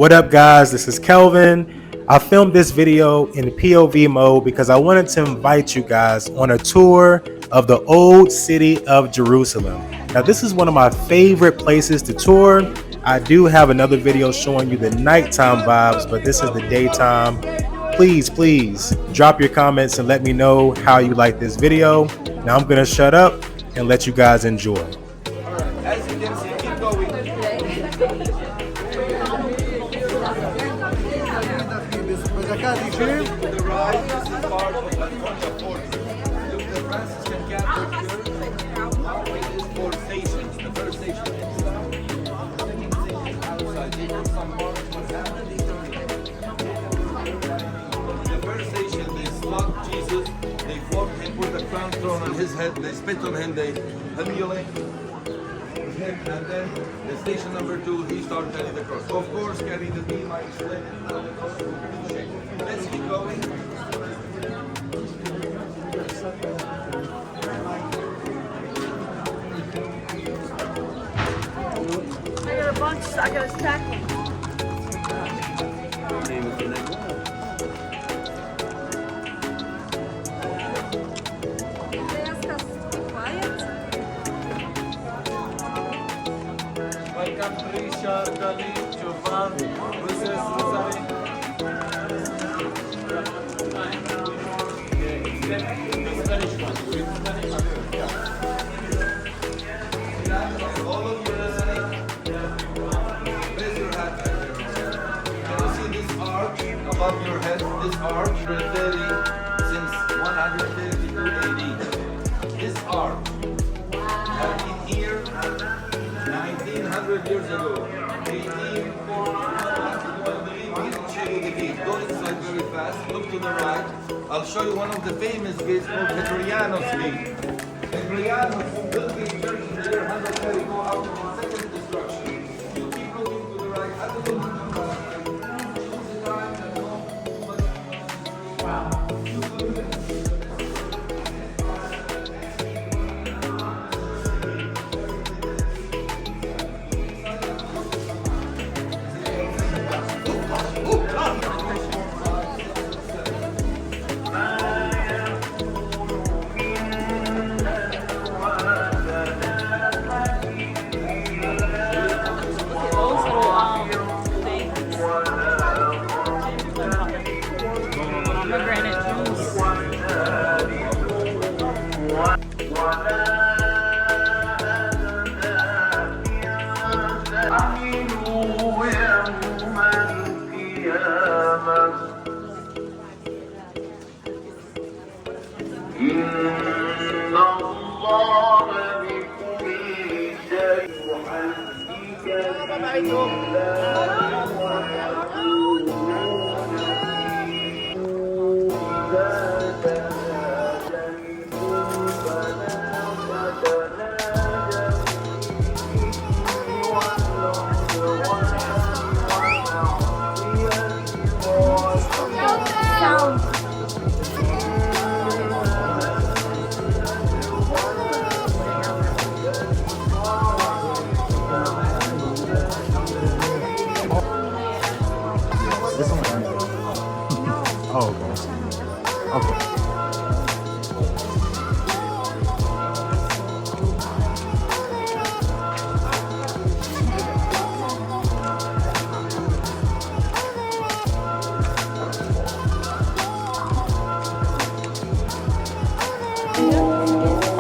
What up, guys? This is Kelvin. I filmed this video in POV mode because I wanted to invite you guys on a tour of the old city of Jerusalem. Now, this is one of my favorite places to tour. I do have another video showing you the nighttime vibes, but this is the daytime. Please drop your comments and let me know how you like this video. Now I'm gonna shut up and let you guys enjoy. As you can see, keep going. To the right, this is part of Antonia Fort. Look, the Franciscan Catholic Church. It is four stations. The first station is second station outside. They put some marks what's happening. The first station, they slug Jesus. They flogged him, put the crown throne on his head. They spit on him. They humiliate his head. And then the station number 2, he started carrying the cross. Of course, carry the beam. I explained it. Let's keep going. I got a bunch, I got a stack. Welcome, Richard, Khalid, Jovan, Mrs. Rosalie. All of you listening, raise your hand. Can you see this arch above your head? This arch dating since 132 AD. This arch had been here 1900 years ago. 1840. Go inside very fast. Look to the right. I'll show you one of the famous gates called Hadriano's Gate. Hadriano's built this church in the year 130 go out to the second destruction. You keep looking to the right. I don't know what you're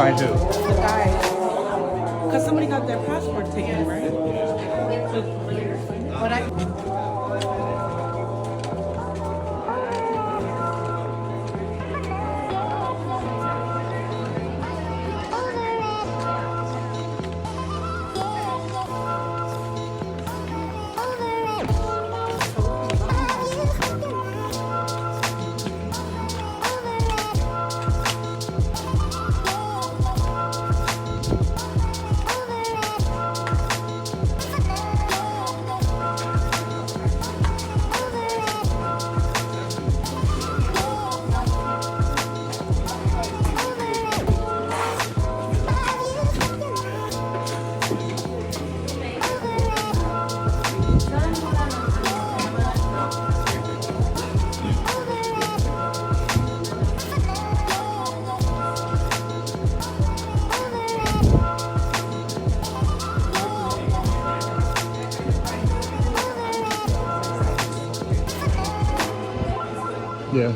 Find who? The guys. Because somebody got their passport taken, right? But I... Yeah.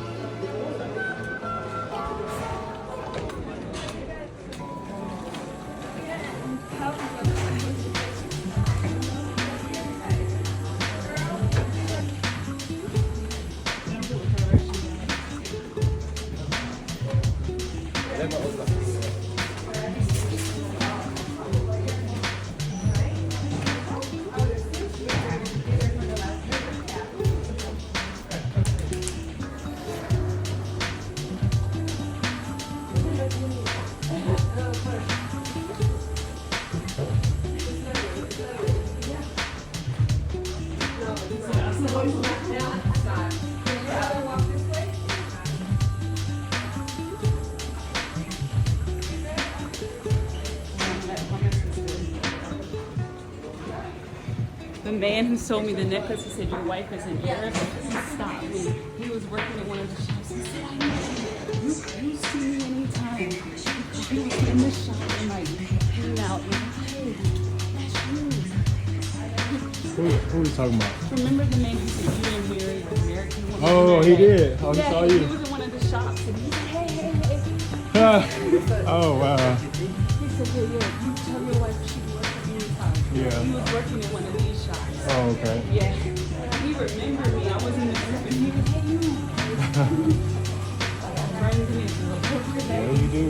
The man who sold me the necklace, he said, your wife is an Arab. He stopped me. He was working in one of the shops. He said, I know you see me anytime. He was in the shop and like hanging out. And I'm like, hey, that's you. Who are you talking about? Remember the man who said you didn't marry an American woman? Oh, he did. Oh, he Yeah, saw he you. was in one of the shops and he said, hey. Oh, wow. He said, yeah, you tell your wife she can work anytime. Yeah. He was working in one of these shops. Oh, okay. Yeah. He remembered me. I was in the group and he was, hey, you. Brings me to the portrait. Yeah, you do.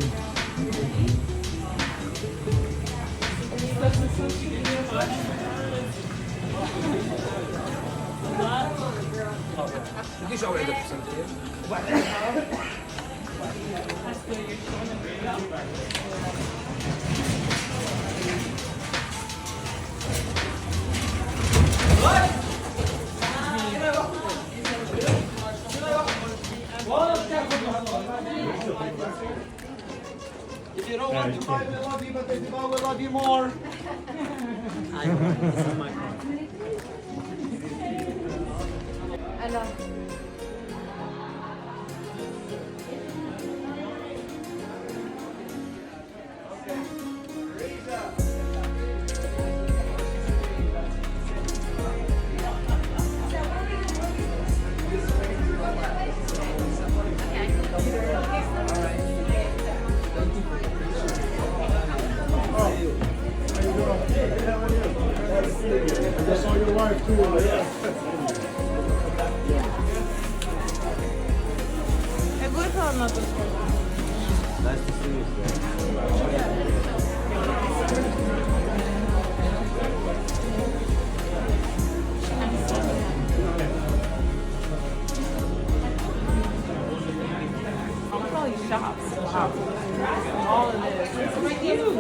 If you don't want to buy, we love you, but if you buy, we love you more. I saw your wife too. Nice to see you, sir. Look at all these shops. Wow. All of this. It's huge.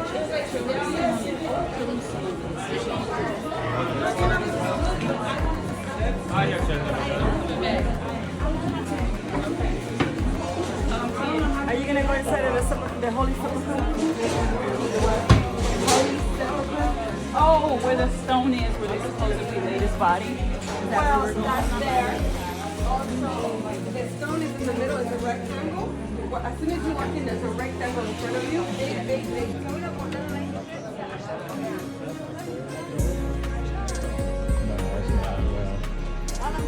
Are you gonna go inside of the holy sepulchre? Oh, where the stone is, where they supposedly laid his body. Is that where we're going? That's there. Also, the stone is in the middle, it's a rectangle. As soon as you walk in, there's a rectangle in front of you.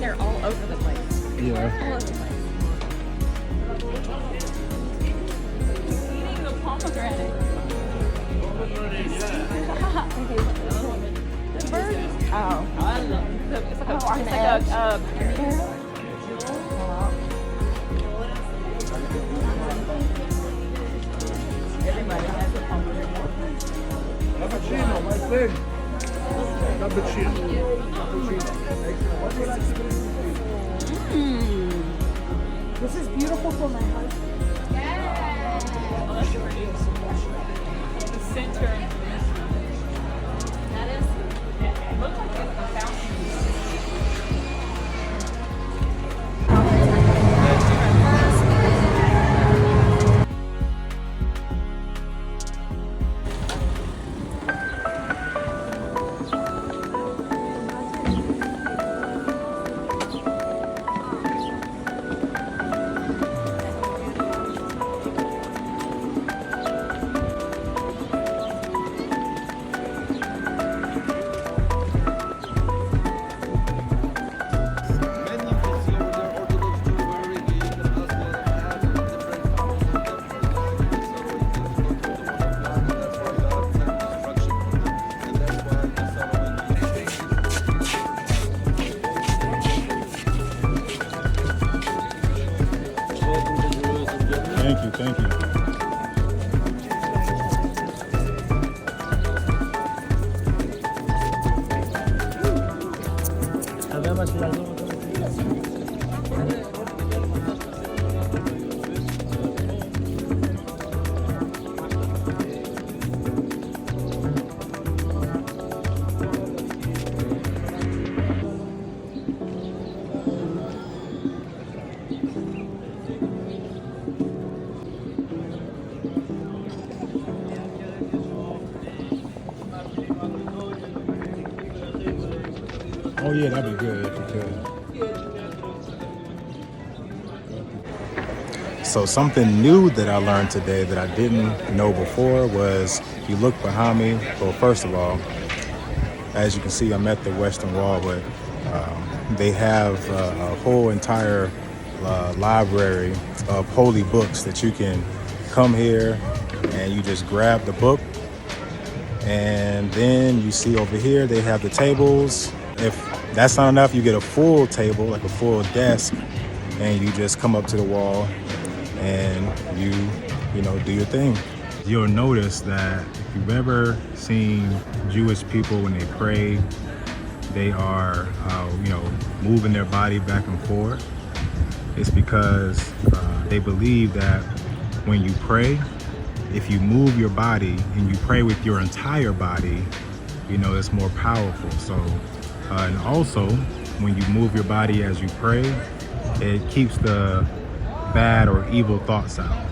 They're all over the place. Yeah. All over the place. Eating the pomegranate. The bird? Oh. I love it. It's like a everybody has a pomegranate. Cappuccino, my thing. Cappuccino. This is beautiful for my husband. Oh, that's pretty. The center. That is. It looks like it's a fountain. thank you. Oh yeah, that'd be good if you could. So something new that I learned today that I didn't know before was, if you look behind me, well, first of all, as you can see, I'm at the Western Wall, but they have a whole entire library of holy books that you can come here and you just grab the book. And then you see over here, they have the tables. If that's not enough, you get a full table, like a full desk, and you just come up to the wall and you do your thing. You'll notice that if you've ever seen Jewish people when they pray, they are, moving their body back and forth. It's because they believe that when you pray, if you move your body and you pray with your entire body, it's more powerful. So, and also when you move your body as you pray, it keeps the bad or evil thoughts out.